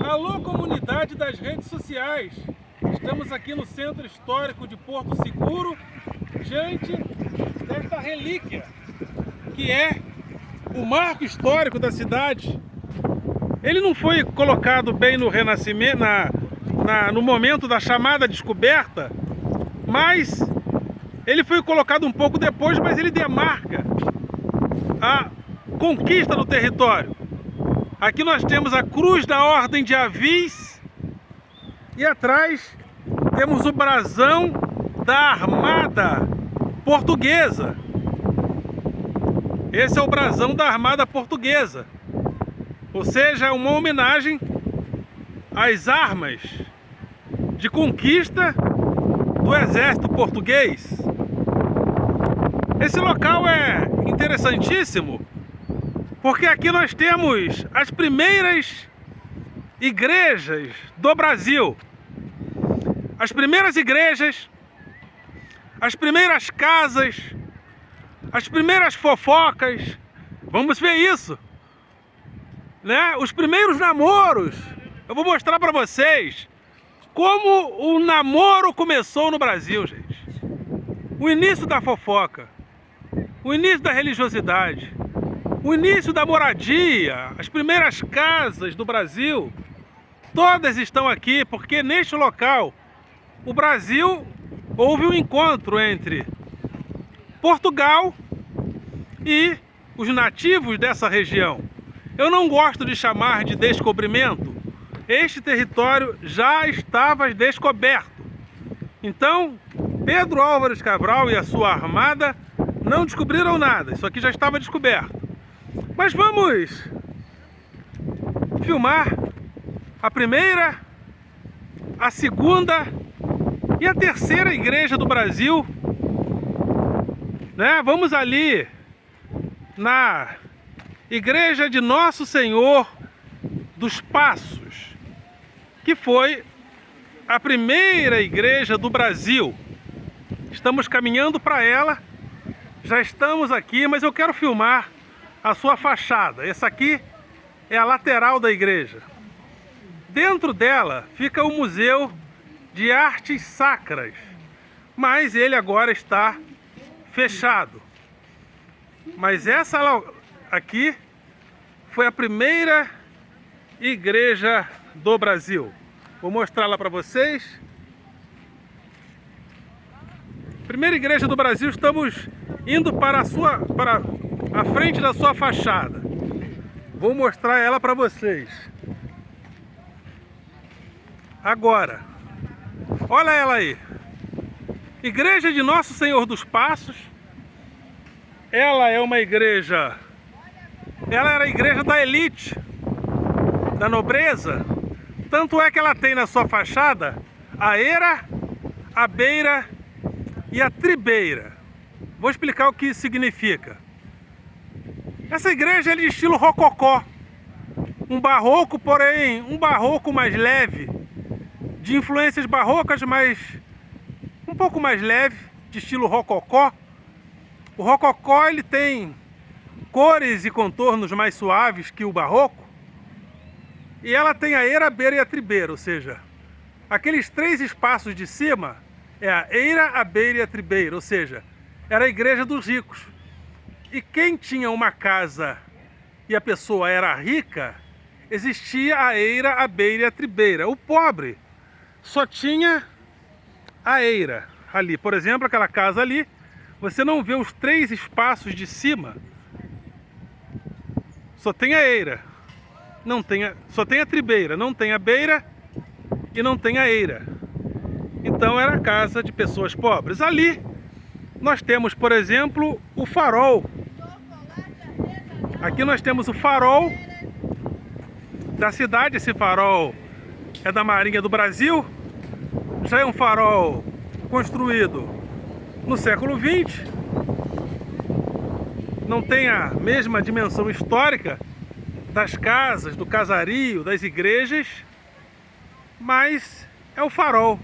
Alô, comunidade das redes sociais! Estamos aqui no Centro Histórico de Porto Seguro, diante desta relíquia, que é o marco histórico da cidade. Ele não foi colocado bem no Renascimento, no momento da chamada descoberta, mas ele foi colocado um pouco depois, mas ele demarca a conquista do território. Aqui nós temos a Cruz da Ordem de Avis e atrás temos o brasão da Armada Portuguesa. Esse é o brasão da Armada Portuguesa, ou seja, uma homenagem às armas de conquista do exército português. Esse local é interessantíssimo, porque aqui nós temos as primeiras igrejas do Brasil. As primeiras igrejas, as primeiras casas, as primeiras fofocas. Vamos ver isso, né? Os primeiros namoros. Eu vou mostrar para vocês como o namoro começou no Brasil, gente. O início da fofoca, o início da religiosidade, o início da moradia, as primeiras casas do Brasil, todas estão aqui, porque neste local, o Brasil, houve um encontro entre Portugal e os nativos dessa região. Eu não gosto de chamar de descobrimento. Este território já estava descoberto. Então, Pedro Álvares Cabral e a sua armada não descobriram nada. Isso aqui já estava descoberto. Mas vamos filmar a primeira, a segunda e a terceira igreja do Brasil, né? Vamos ali na igreja de Nosso Senhor dos Passos, que foi a primeira igreja do Brasil. Estamos caminhando para ela, já estamos aqui, mas eu quero filmar a sua fachada. Essa aqui é a lateral da igreja. Dentro dela fica o Museu de Artes Sacras, mas ele agora está fechado. Mas essa aqui foi a primeira igreja do Brasil. Vou mostrá-la para vocês. Primeira igreja do Brasil, estamos indo para a frente da sua fachada. Vou mostrar ela para vocês. Agora, olha ela aí. Igreja de Nosso Senhor dos Passos. Ela é uma igreja, ela era a igreja da elite, da nobreza. Tanto é que ela tem na sua fachada a eira, a beira e a tribeira. Vou explicar o que isso significa. Essa igreja é de estilo rococó, um barroco, porém um barroco mais leve, de influências barrocas, mas um pouco mais leve, de estilo rococó. O rococó ele tem cores e contornos mais suaves que o barroco, e ela tem a eira, a beira e a tribeira, ou seja, aqueles três espaços de cima é a eira, a beira e a tribeira, ou seja, era a igreja dos ricos. E quem tinha uma casa e a pessoa era rica, existia a eira, a beira e a tribeira. O pobre só tinha a eira ali. Por exemplo, aquela casa ali, você não vê os três espaços de cima. Só tem a eira, só tem a tribeira, não tem a beira e não tem a eira. Então era a casa de pessoas pobres. Ali nós temos, por exemplo, o farol. Aqui nós temos o farol da cidade. Esse farol é da Marinha do Brasil. Já é um farol construído no século XX. Não tem a mesma dimensão histórica das casas, do casario, das igrejas, mas é o farol.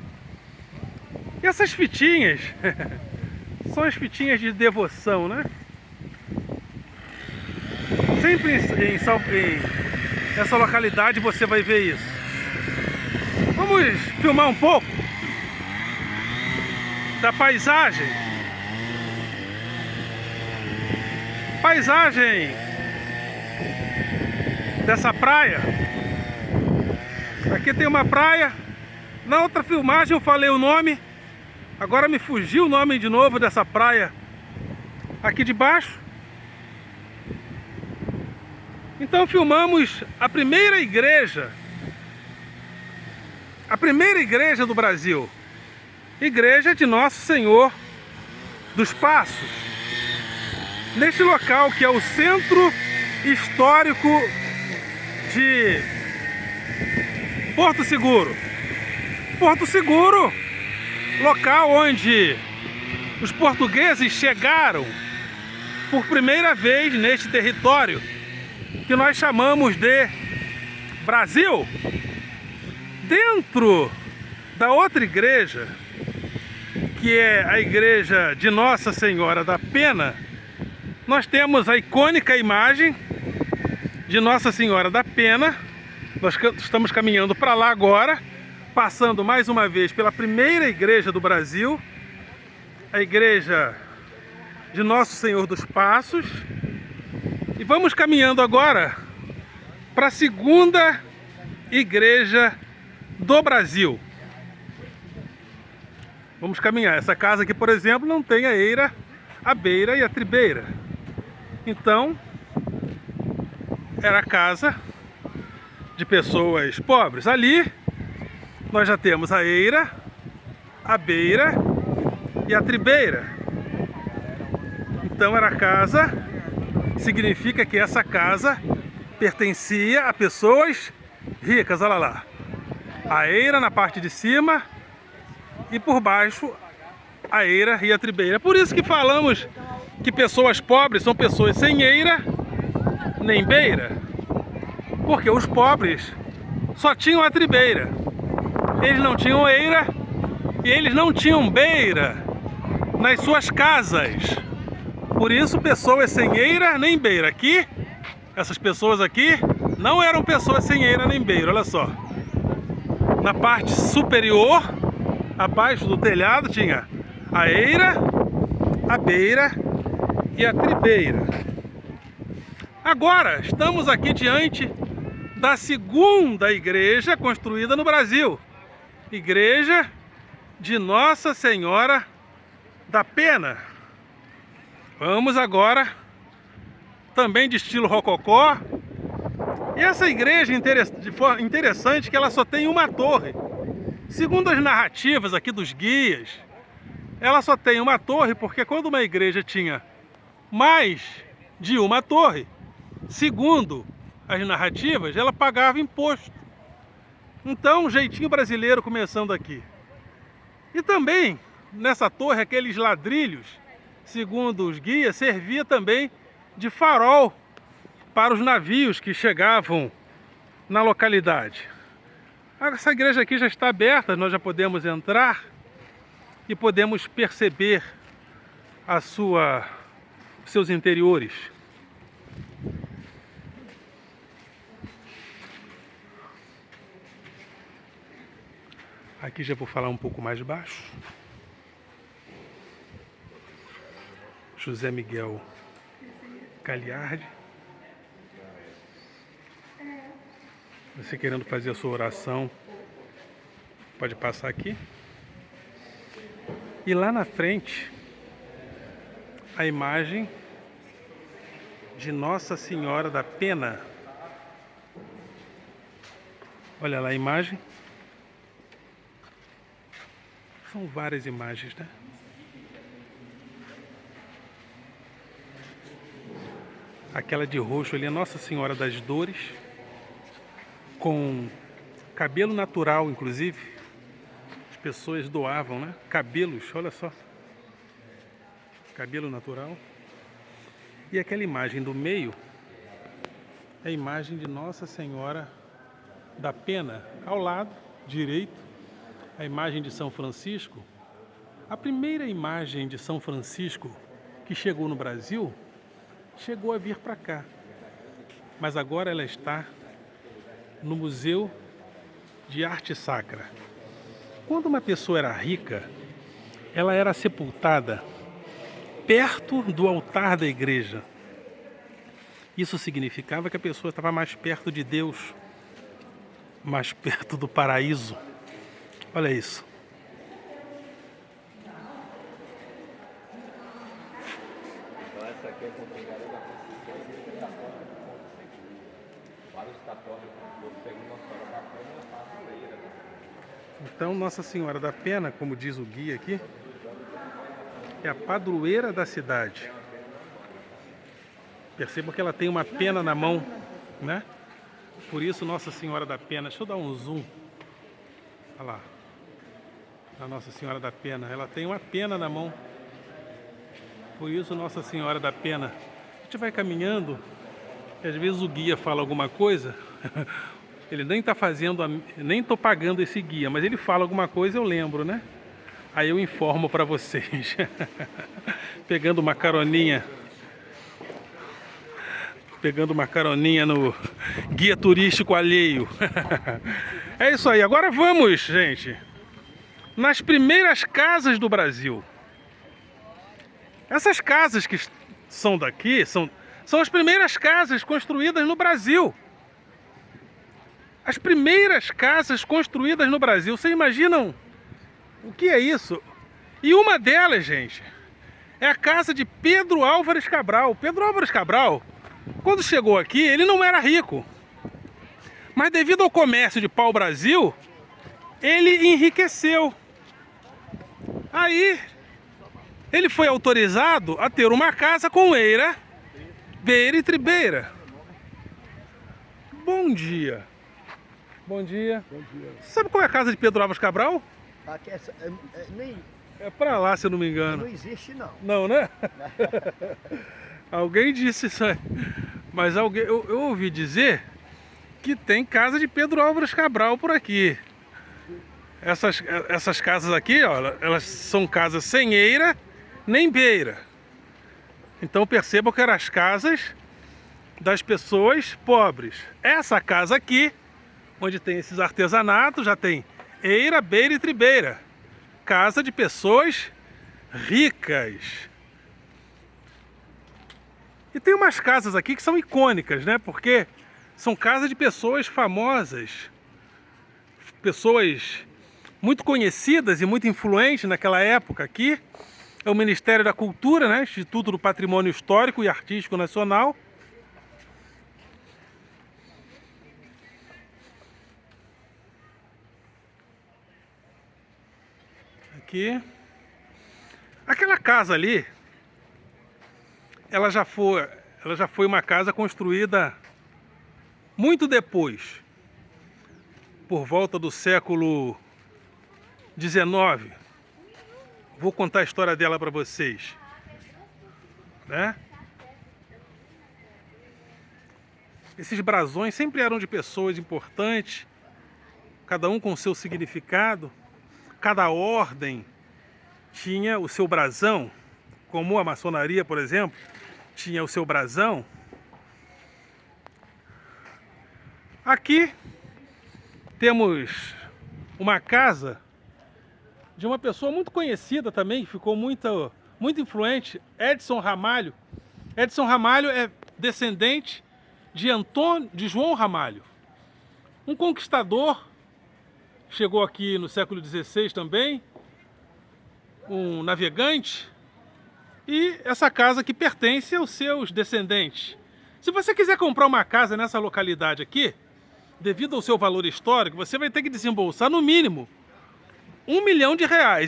E essas fitinhas são as fitinhas de devoção, né? Sempre nessa localidade você vai ver isso. Vamos filmar um pouco da paisagem. Paisagem dessa praia. Aqui tem uma praia. Na outra filmagem eu falei o nome. Agora me fugiu o nome de novo dessa praia aqui de baixo. Então filmamos a primeira igreja do Brasil, Igreja de Nosso Senhor dos Passos, neste local que é o Centro Histórico de Porto Seguro. Porto Seguro, local onde os portugueses chegaram por primeira vez neste território que nós chamamos de Brasil. Dentro da outra igreja, que é a igreja de Nossa Senhora da Pena, nós temos a icônica imagem de Nossa Senhora da Pena. Nós estamos caminhando para lá agora, passando mais uma vez pela primeira igreja do Brasil, a igreja de Nosso Senhor dos Passos, e vamos caminhando agora para a segunda igreja do Brasil. Vamos caminhar. Essa casa aqui, por exemplo, não tem a eira, a beira e a tribeira. Então, era casa de pessoas pobres. Ali, nós já temos a eira, a beira e a tribeira. Então, era casa, significa que essa casa pertencia a pessoas ricas. Olha lá. A eira na parte de cima e por baixo a eira e a tribeira. Por isso que falamos que pessoas pobres são pessoas sem eira nem beira, porque os pobres só tinham a tribeira, eles não tinham eira e eles não tinham beira nas suas casas. Por isso, pessoas sem eira nem beira. Aqui, essas pessoas aqui não eram pessoas sem eira nem beira. Olha só, na parte superior, abaixo do telhado, tinha a eira, a beira e a tribeira. Agora, estamos aqui diante da segunda igreja construída no Brasil, Igreja de Nossa Senhora da Pena. Vamos agora, também de estilo rococó. E essa igreja interessante que ela só tem uma torre. Segundo as narrativas aqui dos guias, ela só tem uma torre porque quando uma igreja tinha mais de uma torre, segundo as narrativas, ela pagava imposto. Então, um jeitinho brasileiro começando aqui. E também, nessa torre, aqueles ladrilhos, segundo os guias, servia também de farol para os navios que chegavam na localidade. Essa igreja aqui já está aberta, nós já podemos entrar e podemos perceber seus interiores. Aqui já vou falar um pouco mais baixo. José Miguel Gagliardi. Você querendo fazer a sua oração, pode passar aqui. E lá na frente, a imagem de Nossa Senhora da Pena. Olha lá a imagem. São várias imagens, né? Aquela de roxo ali é Nossa Senhora das Dores, com cabelo natural, inclusive. As pessoas doavam, né? Cabelos, olha só. Cabelo natural. E aquela imagem do meio é a imagem de Nossa Senhora da Pena. Ao lado direito, a imagem de São Francisco. A primeira imagem de São Francisco que chegou no Brasil, chegou a vir para cá. Mas agora ela está no Museu de arte sacra. Quando uma pessoa era rica, ela era sepultada perto do altar da igreja. Isso significava que a pessoa estava mais perto de Deus, mais perto do paraíso. Olha isso. Essa aqui é complicada da consistência católica do ponto seguinte. Vários católicos seguem Nossa Senhora da Pena e a padroeira. Então, Nossa Senhora da Pena, como diz o guia aqui, é a padroeira da cidade. Percebam que ela tem uma pena na mão, né? Por isso Nossa Senhora da Pena. Deixa eu dar um zoom. Olha lá. A Nossa Senhora da Pena. Ela tem uma pena na mão. Por isso Nossa Senhora da Pena. A gente vai caminhando, e às vezes o guia fala alguma coisa, ele nem está fazendo, nem estou pagando esse guia, mas ele fala alguma coisa, eu lembro, né? Aí eu informo para vocês. Pegando uma caroninha no guia turístico alheio. É isso aí. Agora vamos, gente, nas primeiras casas do Brasil. Essas casas que são daqui são as primeiras casas construídas no Brasil. As primeiras casas construídas no Brasil. Vocês imaginam o que é isso? E uma delas, gente, é a casa de Pedro Álvares Cabral. Pedro Álvares Cabral, quando chegou aqui, ele não era rico. Mas devido ao comércio de pau-brasil, ele enriqueceu. Aí, ele foi autorizado a ter uma casa com eira, beira e tribeira. Bom dia. Bom dia. Bom dia. Sabe qual é a casa de Pedro Álvares Cabral? Aqui nem, É pra lá, se eu não me engano. não existe, não. Não, né? Alguém disse isso aí. Mas eu ouvi dizer que tem casa de Pedro Álvares Cabral por aqui. Essas casas aqui, ó, elas são casas sem eira nem beira. Então percebam que eram as casas das pessoas pobres. Essa casa aqui, onde tem esses artesanatos, já tem eira, beira e tribeira. Casa de pessoas ricas. E tem umas casas aqui que são icônicas, né? Porque são casas de pessoas famosas, pessoas muito conhecidas e muito influentes naquela época. Aqui é o Ministério da Cultura, né? Instituto do Patrimônio Histórico e Artístico Nacional. Aqui. Aquela casa ali, ela já foi uma casa construída muito depois, por volta do século XIX. Vou contar a história dela para vocês, né? Esses brasões sempre eram de pessoas importantes, cada um com o seu significado. Cada ordem tinha o seu brasão, como a maçonaria, por exemplo, tinha o seu brasão. Aqui temos uma casa de uma pessoa muito conhecida também, que ficou muito influente, Edson Ramalho. Edson Ramalho é descendente de João Ramalho, um conquistador. Chegou aqui no século XVI também, um navegante, e essa casa aqui pertence aos seus descendentes. Se você quiser comprar uma casa nessa localidade aqui, devido ao seu valor histórico, você vai ter que desembolsar no mínimo R$1 milhão.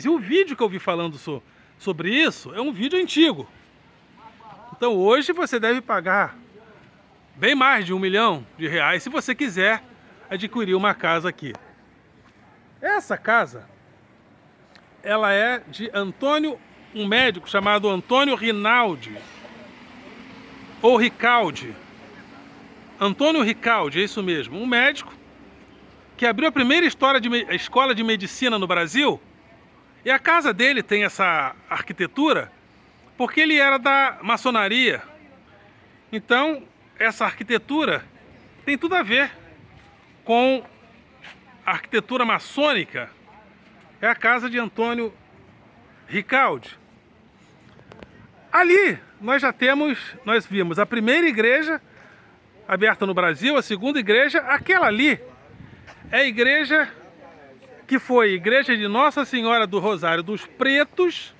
E o vídeo que eu vi falando sobre isso é um vídeo antigo. Então hoje você deve pagar bem mais de R$1 milhão se você quiser adquirir uma casa aqui. Essa casa, ela é de um médico chamado Antônio Rinaldi, ou Ricaldi. Antônio Ricaldi, é isso mesmo, um médico que abriu a primeira escola de medicina no Brasil. E a casa dele tem essa arquitetura porque ele era da maçonaria. Então, essa arquitetura tem tudo a ver com arquitetura maçônica é a casa de Antônio Ricaldi. Ali nós vimos a primeira igreja aberta no Brasil, a segunda igreja, aquela ali é a igreja que foi igreja de Nossa Senhora do Rosário dos Pretos,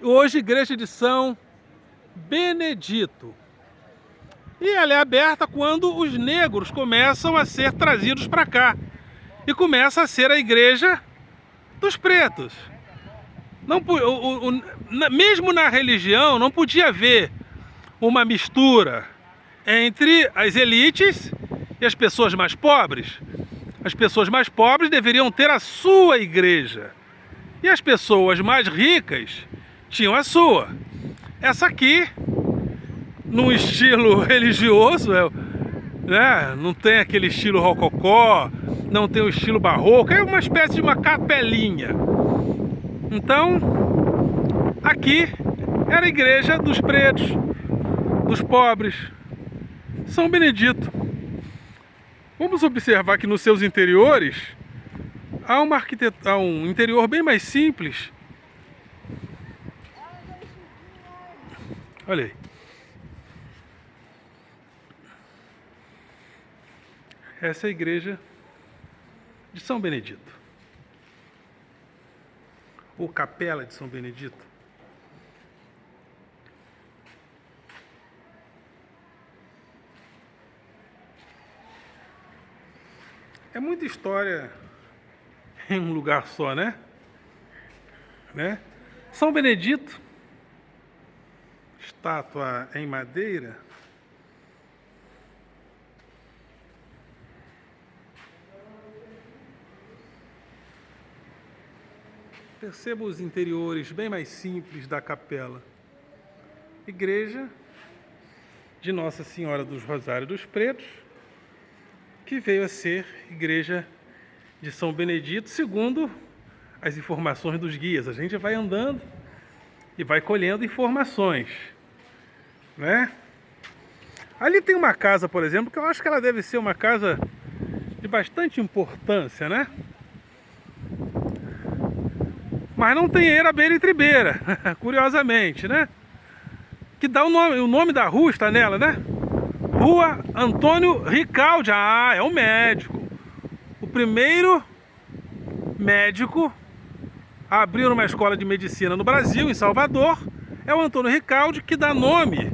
hoje igreja de São Benedito. E ela é aberta quando os negros começam a ser trazidos para cá. E começa a ser a igreja dos pretos. Não, mesmo na religião não podia haver uma mistura entre as elites e as pessoas mais pobres. As pessoas mais pobres deveriam ter a sua igreja. E as pessoas mais ricas tinham a sua. Essa aqui, num estilo religioso, né? Não tem aquele estilo rococó, não tem o estilo barroco, é uma espécie de uma capelinha. Então, aqui era a igreja dos pretos, dos pobres, São Benedito. Vamos observar que nos seus interiores há um interior bem mais simples. Olha aí. Essa é a igreja de São Benedito, ou capela de São Benedito. É muita história em um lugar só, né? São Benedito, estátua em madeira. Perceba os interiores bem mais simples da capela. Igreja de Nossa Senhora dos Rosários dos Pretos, que veio a ser igreja de São Benedito, segundo as informações dos guias. A gente vai andando e vai colhendo informações, né? Ali tem uma casa, por exemplo, que eu acho que ela deve ser uma casa de bastante importância, né? Mas não tem eira, beira e tribeira, curiosamente, né? Que dá o nome da rua está nela, né? Rua Antônio Ricaldi. Ah, é o médico. O primeiro médico a abrir uma escola de medicina no Brasil, em Salvador, é o Antônio Ricaldi, que dá nome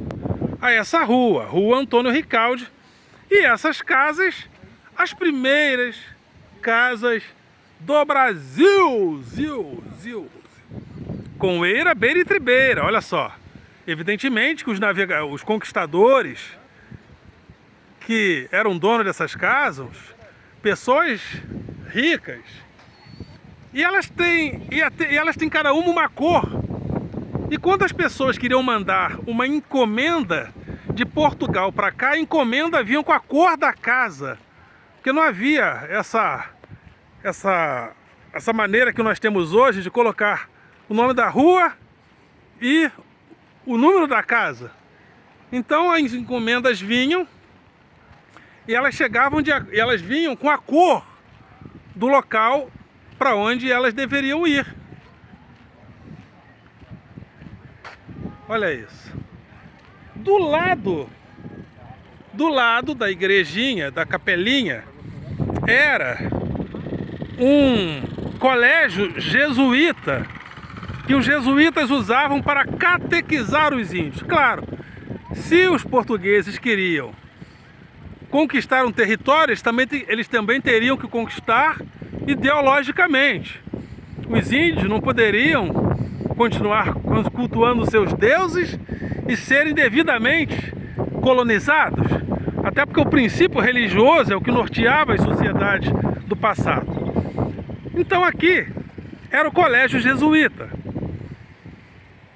a essa rua, Rua Antônio Ricaldi. E essas casas, as primeiras casas do Brasil, com eira, beira e tribeira. Olha só, evidentemente que os conquistadores que eram donos dessas casas, pessoas ricas, e elas têm cada uma cor. E quando as pessoas queriam mandar uma encomenda de Portugal para cá, a encomenda vinha com a cor da casa, porque não havia essa maneira que nós temos hoje de colocar o nome da rua e o número da casa. Então as encomendas vinham e elas vinham com a cor do local para onde elas deveriam ir. Olha isso. Do lado da igrejinha, da capelinha, era um colégio jesuíta que os jesuítas usavam para catequizar os índios. Claro, se os portugueses queriam conquistar um território, eles também teriam que conquistar ideologicamente. Os índios não poderiam continuar cultuando seus deuses e serem devidamente colonizados, até porque o princípio religioso é o que norteava as sociedades do passado. Então aqui era o colégio jesuíta.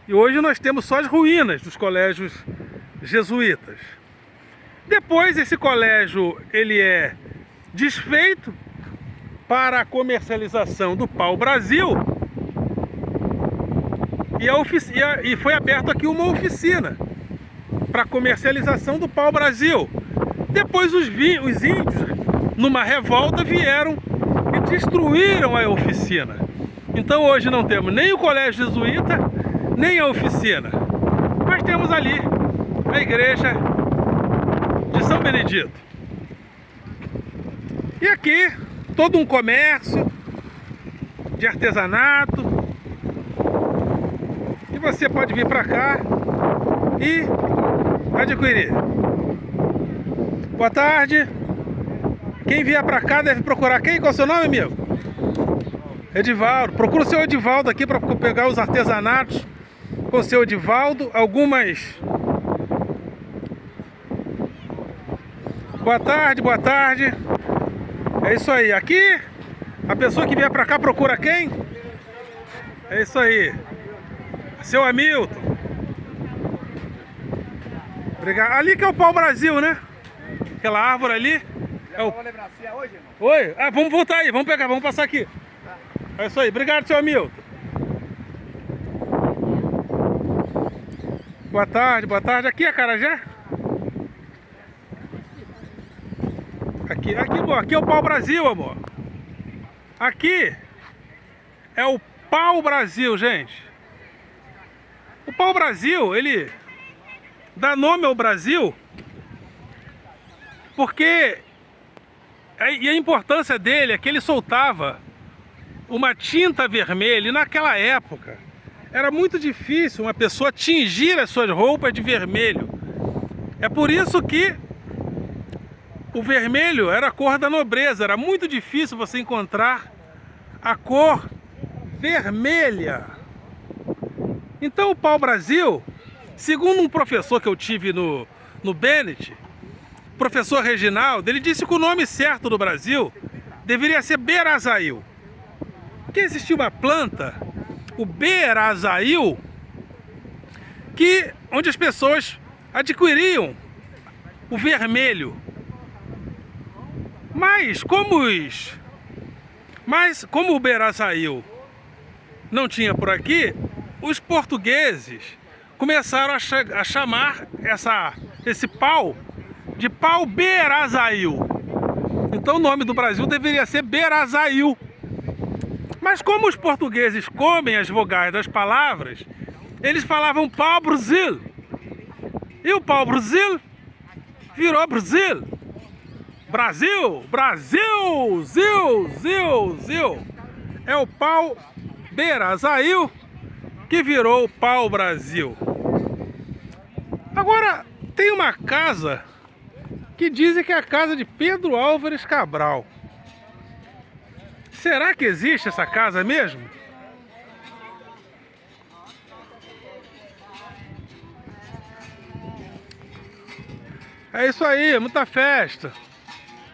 E hoje nós temos só as ruínas dos colégios jesuítas. Depois esse colégio ele é desfeito para a comercialização do pau-brasil e foi aberto aqui uma oficina para comercialização do pau-brasil. Depois os índios, numa revolta, vieram e destruíram a oficina. Então hoje não temos nem o colégio jesuíta, nem a oficina. Mas temos ali a igreja de São Benedito. E aqui todo um comércio de artesanato. E você pode vir para cá e adquirir. Boa tarde. Quem vier para cá deve procurar quem? Qual é o seu nome, amigo? Edivaldo. Procura o seu Edivaldo aqui para pegar os artesanatos com o seu Edivaldo. Algumas... Boa tarde, boa tarde. É isso aí. Aqui, a pessoa que vier para cá procura quem? É isso aí. Seu Hamilton. Obrigado. Ali que é o pau-brasil, né? Aquela árvore ali. É o... Oi? Ah, vamos voltar aí, vamos pegar, vamos passar aqui. É isso aí. Obrigado, seu Hamilton. Boa tarde, boa tarde. Aqui é acarajé? Aqui é o pau-brasil, amor. Aqui é o pau-brasil, gente. O pau-brasil, ele dá nome ao Brasil porque... E a importância dele é que ele soltava uma tinta vermelha. E naquela época era muito difícil uma pessoa tingir as suas roupas de vermelho. É por isso que o vermelho era a cor da nobreza. Era muito difícil você encontrar a cor vermelha. Então o pau-brasil, segundo um professor que eu tive no Bennett, professor Reginaldo, ele disse que o nome certo do Brasil deveria ser Berazail. Que existia uma planta, o Berazail, onde as pessoas adquiriam o vermelho. Mas como o Berazail não tinha por aqui, os portugueses começaram a chamar esse pau de pau Berazail. Então o nome do Brasil deveria ser Berazail. Mas como os portugueses comem as vogais das palavras, eles falavam pau-brasil. E o pau-brasil virou Brasil. Brasil, Brasil, zil, zil, zil. É o pau Berazail que virou o pau-brasil. Agora, tem uma casa que dizem que é a casa de Pedro Álvares Cabral. Será que existe essa casa mesmo? É isso aí, muita festa.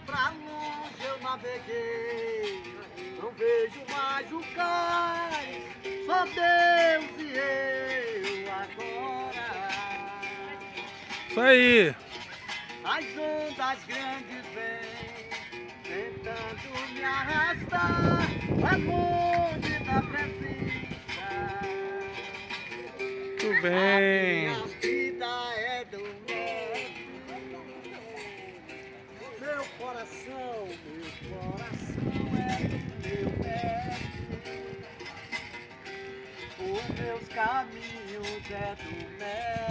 Pra longe eu naveguei, não vejo mais o cais, só Deus e eu agora. Isso aí. As ondas grandes vêm, tentando me arrastar, aonde da precisa. Tudo bem. A minha vida é do meu coração é do meu mestre. Os meus caminhos é do mestre.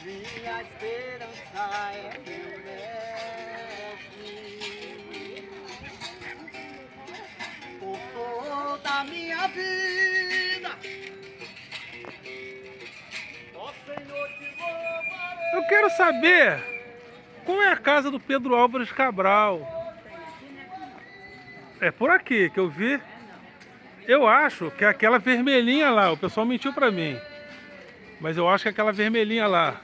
Minha esperança é meu mestre. Por toda a minha vida, ó Senhor, te louvarei. Eu quero saber qual é a casa do Pedro Álvares Cabral. É por aqui que eu vi. Eu acho que é aquela vermelhinha lá. O pessoal mentiu pra mim. Mas eu acho que é aquela vermelhinha lá.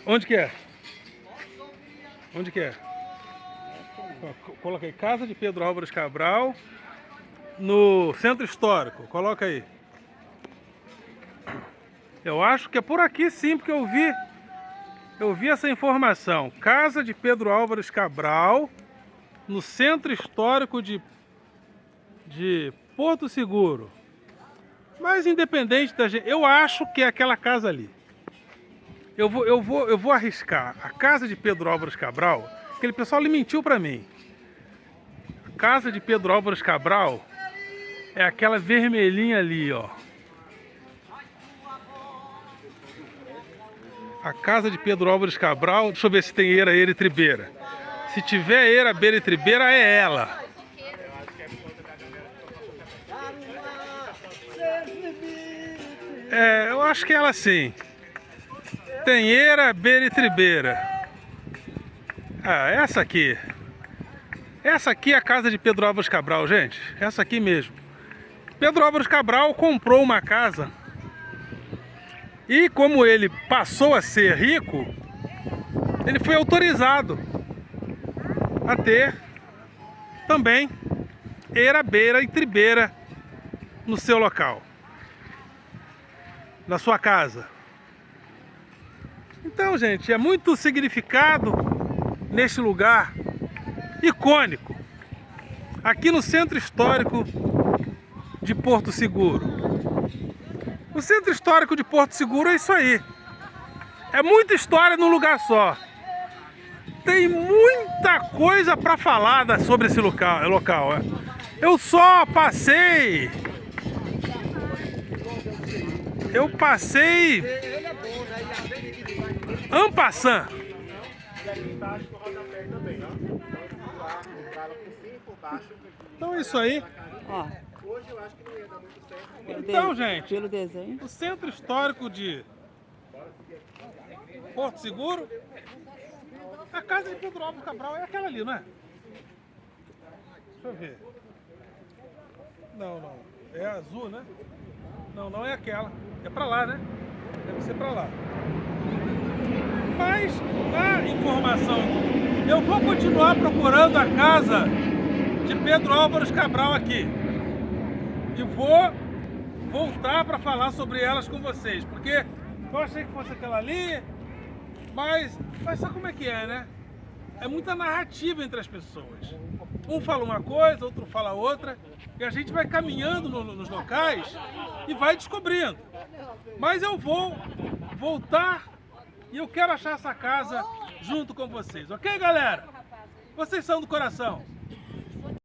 Onde que é? Onde que é? Coloca aí, Casa de Pedro Álvares Cabral, no Centro Histórico. Coloca aí. Eu acho que é por aqui sim, porque eu vi essa informação. Casa de Pedro Álvares Cabral, no Centro Histórico de Porto Seguro. Mas independente da gente, eu acho que é aquela casa ali. Eu vou arriscar. A casa de Pedro Álvares Cabral, aquele pessoal ele mentiu pra mim. A casa de Pedro Álvares Cabral é aquela vermelhinha ali, ó. A casa de Pedro Álvares Cabral, deixa eu ver se tem eira, e tribeira. Se tiver eira, beira e tribeira, é ela. É, eu acho que é ela sim. Tem eira, beira e tribeira. Ah, essa aqui. Essa aqui é a casa de Pedro Álvares Cabral, gente. Essa aqui mesmo. Pedro Álvares Cabral comprou uma casa. E como ele passou a ser rico, ele foi autorizado a ter também eira, beira e tribeira no seu local, na sua casa. Então, gente, é muito significado neste lugar icônico, aqui no centro histórico de Porto Seguro. O centro histórico de Porto Seguro é isso aí. É muita história num lugar só. Tem muita coisa para falar sobre esse local. Eu só passei. Eu passei en passant. Então é isso aí. Ó, Então, gente, pelo desenho. o centro histórico de Porto Seguro, a casa de Pedro Álvares Cabral é aquela ali, não é? Deixa eu ver. Não, não. É azul, né? Não, não é aquela. É pra lá, né? Deve ser pra lá. Mas, na informação, eu vou continuar procurando a casa de Pedro Álvares Cabral aqui. E vou voltar para falar sobre elas com vocês, porque eu achei que fosse aquela ali, mas sabe como é que é, né? É muita narrativa entre as pessoas. Um fala uma coisa, outro fala outra, e a gente vai caminhando nos locais e vai descobrindo. Mas eu vou voltar e eu quero achar essa casa junto com vocês, ok, galera? Vocês são do coração.